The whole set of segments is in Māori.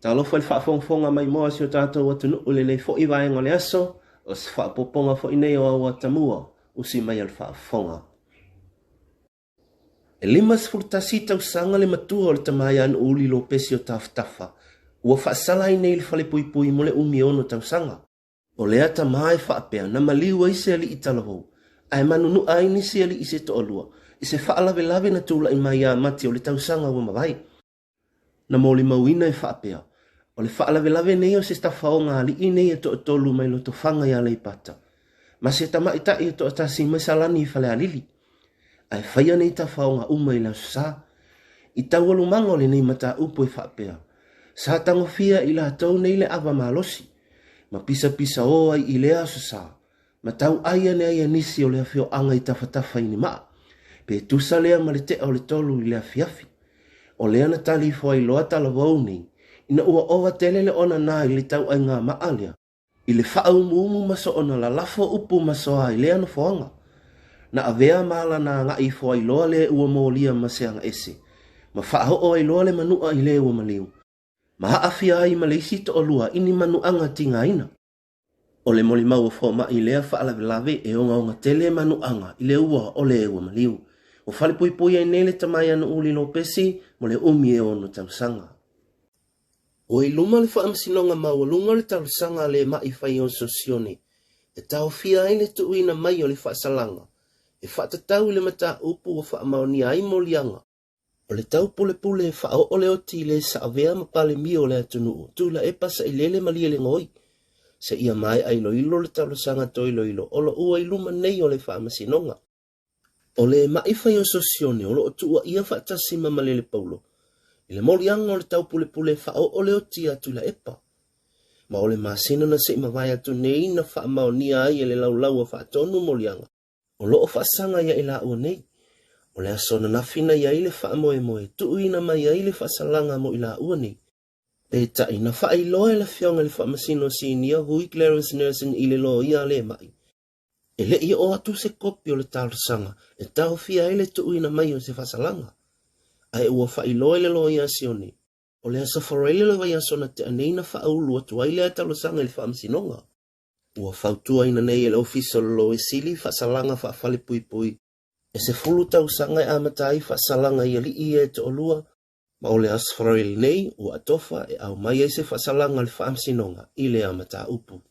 Talo foi whaafonga mai moa si o tātou atu nuu le nei fo i vaenga le aso, o si whaapoponga fo i nei o awa tamua, usi mai al whaafonga. E limas furtasi tau sanga le matua o le tamai anu uli lo pesi o taftafa, ua whaasala i nei le whale pui pui mo le umiono tau sanga. O lea tamai whaapea na maliua ise ali i talavou, ai manunu aini si ali ise to olua, ise whaalawe lawe na tula i mai a mati o le tau sanga ua mawai. Na moli mawina e whaapea, o le whaalawe nei o se stafao ngā li i nei e to tolu mai lo to whanga ia le pata. Ma se tama i tai e to atasi mai salani i whale alili. Ai whaia nei ta whao ngā uma i lau sa. I tau alu mango le nei mata upo e whaapea. Sa tango fia i la tau nei le awa malosi. Ma pisa pisa o ai i lea so sa. Ma tau aia ne aia nisi o le awhio anga i tawhatafa i ni maa. Pe tusa lea ma le te o le tolu i le awhiafi. O lea na tali fo ai loa tala wau nei. Ina ua owa tele le ona nā i le tau ai ngā maalia. I le whaau muumu maso ona la lafo upu maso ai lea na foanga. Na avea maala na ngā i fo ai loa le ua mōlia maseanga ese. Ma whaaho o ai loa le manua i le ua maliu. Ma haafia ai ma le isi to olua ini manuanga tinga ina. O le moli mau fo ma i lea whaalawe lawe e onga onga tele manuanga i le ua o le ua maliu. O whale pui pui ai nele tamai anu uli lo pesi mo le umi e ono tausanga. O i luma le whaamsinonga mau lunga le tausanga le mai whai o sosione. E tau fia ai le tuuina mai o le whaasalanga. E whaatatau le mata upu o whaamaoni ai molianga. O le tau pule pule e whao o le oti le sa avea mapale mi o le atunuu. Tula e pasa i lele malia le ngoi. Se ia mai ai lo ilo le tausanga toi lo ilo. O lo ua i luma nei o le whaamasinonga. O le mai whai o sosione o lo o tua ia whaatasima malele paulo. I le molianga o le tau pule pule whao o le oti atu la epa. Ma o le masina na se imawai atu nei na whaamaonia ai e le laulau a whaatonu molianga. O loo whaasanga ia ila ua nei. O le asona nafina ia i le whaamoe moe, tuuina mai ia i le whaasalanga mo ila ua nei. E tai na whaailoa e la whionga le whaamasino sinia hui Clarence Nelson i le lo ia le mai. E le ia o atu se kopi o le taurasanga, e tau fia e le tuuina mai o se whaasalanga. Ai ua whaailoa e le lo ia sione. O le asa wharaile le vai asona te anei na whaaulu atu ai le ataurasanga le whaamasinonga. Ua whautua ina nei e le ofisa lo e sili whaasalanga whaafale pui pui. E se fulu tau sanga e amatai whaasalanga i ali i e te olua. Ma o le aswharele nei ua atofa e au mai e se whaasalanga le whaamsinonga i le amata upu.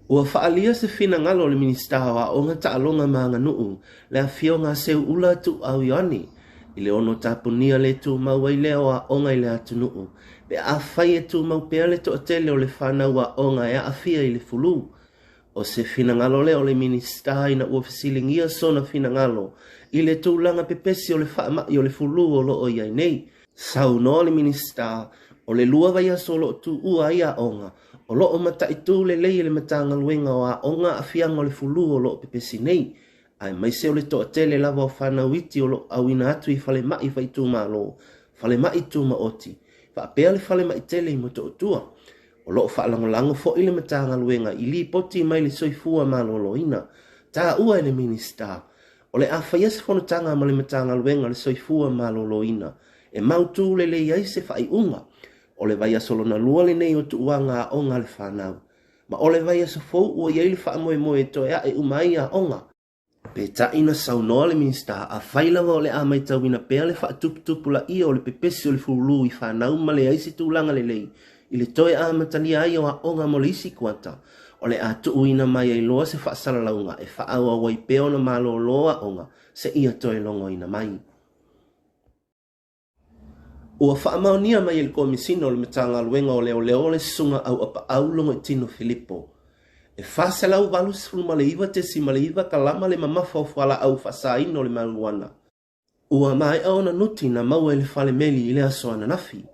Ua whaalia se whina ngalo le ministawa o ngata alonga maanga nuu le a whio ngā seu ula tu au ioni. I le ono tapunia le tu mau ai leo a onga i le atu nuu. Pe a whai e tu mau pea le to atele o le whanau a onga e a whia i le fulu. O se finangalo le o le minista ina ua fisilingia sona finangalo i le tūlanga pepesi o le whaamai o le fulu o lo o iai nei. Sau no le minista o le lua vai aso lo tu ua ia onga o lo o mata i tū le lei le matanga luenga o a onga a fianga o le fulu o lo o pepesi nei. Ai mai se o le to atele lava o whanau iti o lo au ina atu i whale mai whai tū ma lo, whale mai tū ma oti. Whaapea le whale mai tele i moto o tua. O loo whaalangolango fo i le matanga luenga i li poti mai le soifua malolo ina. Tā ua le minista. O le awhai ase whanutanga ma le matanga luenga le soifua malolo ina. E mautu le le iai se whai unga. O le vai asolo na lua le nei o tuuanga a onga le whanau. Ma o le vai aso fau ua iai le whaamoe moe to ea e umai a onga. Pe ta ina saunoa le minista a whailanga o le amai tauina pea le whaatuputupu la ia o le pepesi o le fulu i whanau ma le aisi tūlanga le lei. I le toe a matania ai o a onga mo le isi kuata. O le a tuuina mai ai loa se whaasala launga e whaau a wai peo na malo loa onga se ia toe longo ina mai. Ua whaamaunia mai il komisino le matanga luenga o leo le sunga au apa au longo i tino Filippo. E whaasalau walu sifuru maleiva te si maleiva kalama le mamafa o whala au whasaino le maruana. Ua mai au na nuti na maua le whale meli i le asoana nafi.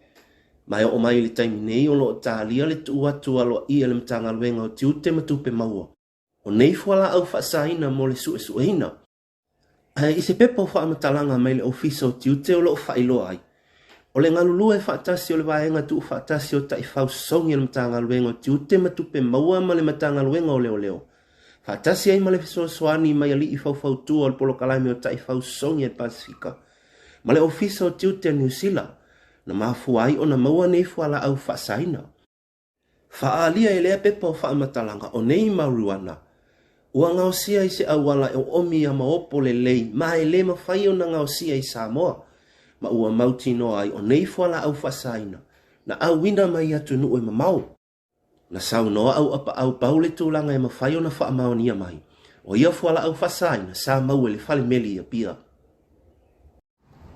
Mai o mai le taimi nei o lo talia le tuatua lo ia le matanga luenga o tiute matupe maua. O nei whala au whasaina mo le suesueina. Ai i se pepa o whaamatalanga mai le ofisa o tiute o lo whailo ai. O le ngalulua e whaatasi o le vaenga tu whaatasi o tai whausongi le matanga luenga o tiute matupe maua ma le matanga luenga o leo leo. Whaatasi ai ma le fisosoani mai ali i whautua o le polo kalame o tai whausongi e Pasifika. Ma le ofisa o tiute New Zealand. na mafuai o na maua nei fuala au whaasaina. Whaalia e lea pepa o whaamatalaga o nei mauriwana. Ua ngausia i se awala e omi a maopo le lei, ma e le mawhai o na ngausia i Samoa. Ma ua mauti no ai o nei fuala au whaasaina, na au wina mai atu nu e mamau. Na sau noa au apa au paule tūlanga e mawhai o na whaamaonia mai. O ia fuala au whaasaina, sa mau e le whale meli a pia.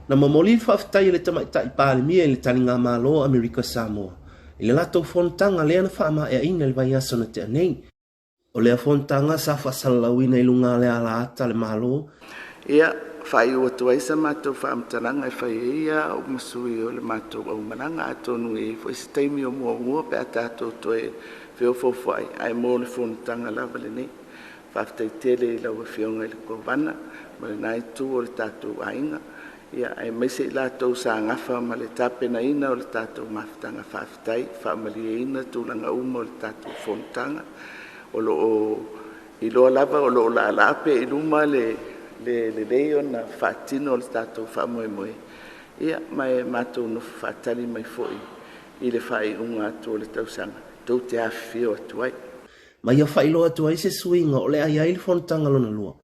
Na mamoli whaafitai le tamaitai pālimia e le tani ngā mālo Amerika Samoa. I le lato fontanga lea na whaama e aina le vai aso na te anei. O lea fontanga sa whaasalalawina i lunga lea la ata le mālo. Ia, whai ua tuaisa mātou whaamtaranga e whai ia o masui o le mātou au maranga atonu e fo isi taimi o mua pe atatou toe whio fofai. Ai mō le fontanga lava le nei. Whaafitai tele i lau e whionga i le kovana, ma le nai tū o le tātou ainga. Ia, ai maise i lātou sa ngafa ma le tāpena ina o le tātou mawhitanga whaafitai, whaamali e ina tūlanga uma o le tātou fontanga. O loo i loa lava o loo la alape i luma le leo na whaatino o le tātou whaamoe moe. Ia, mai mātou no whaatali mai foi i le whai unga atu o le tausanga. Tau te awhio atu ai. Mai a whailo atu ai se suinga o le ai ai le fontanga lona lua.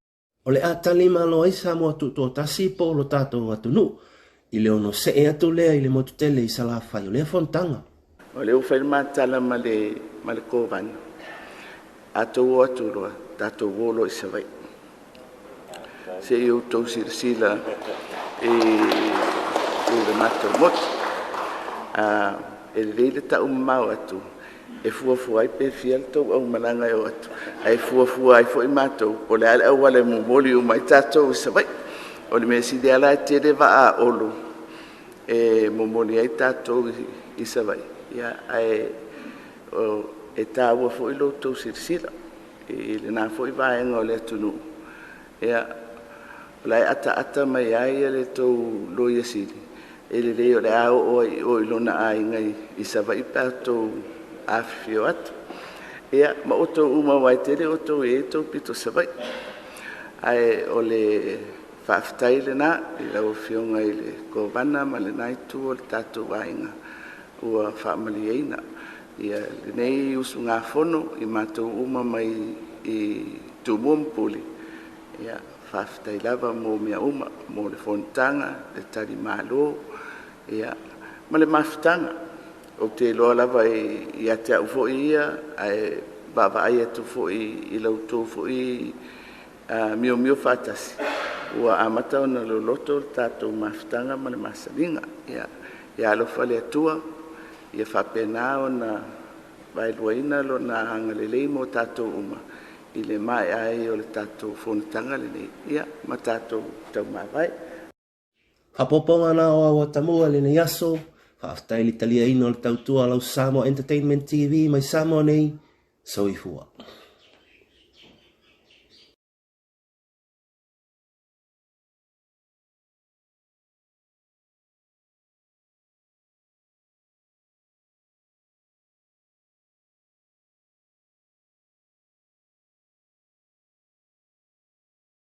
O le atali malo ai sa mo atu tō tasi po lo tātou atu nu. I le ono se e atu lea i le motu tele i sala whai o lea fontanga. O le ufai mātala ma le kōvana. Atou atu roa, tātou wolo i sawai. Se i utou sila e le mātou motu. E le reile ta umau atu. E fuafua ai pe fial tau au malanga e o atu. Ai fuafua ai fo i mātou. O le ale au ale mumoli umai tātou i sawai. O le mea sidi ala te re va a olu. E mumoli ai tātou i sawai. Ia ai e tāua fo i lotou sila. E le nā fo i vaenga o le atunu. Ia lai ata mai ai le tau loia sili. E le leo le au o i lona ai ngai i sawai pātou awhio atu. Ia ma oto uma wai tere oto e to pito sawai. Ai o le whaafitai le nā i lau whionga i le kovana ma le naitu o le tātou wainga ua whaamali eina. Ia le nei usu ngā whono i mātou uma mai i tumuampuli. Ia whaafitai lava mō mea uma, mō le fontanga, le tari mālo. Ia ma le mawhitanga. O te loa lava i ate au fo ia, ai baba ai atu fo i lautou fo i mio whātasi. Ua amata o na loloto tātou mawhitanga ma le masalinga. Ia alofa le atua, ia whapena o na vailuaina lo na hangalelei mo tātou uma. I le mai ai o le tātou whonatanga le nei. Ia, ma tātou tau mawai. Hapoponga na o awa tamua le nei aso, whaafitai li talia ino le tautua lau Samoa Entertainment TV mai Samoa nei, soifua.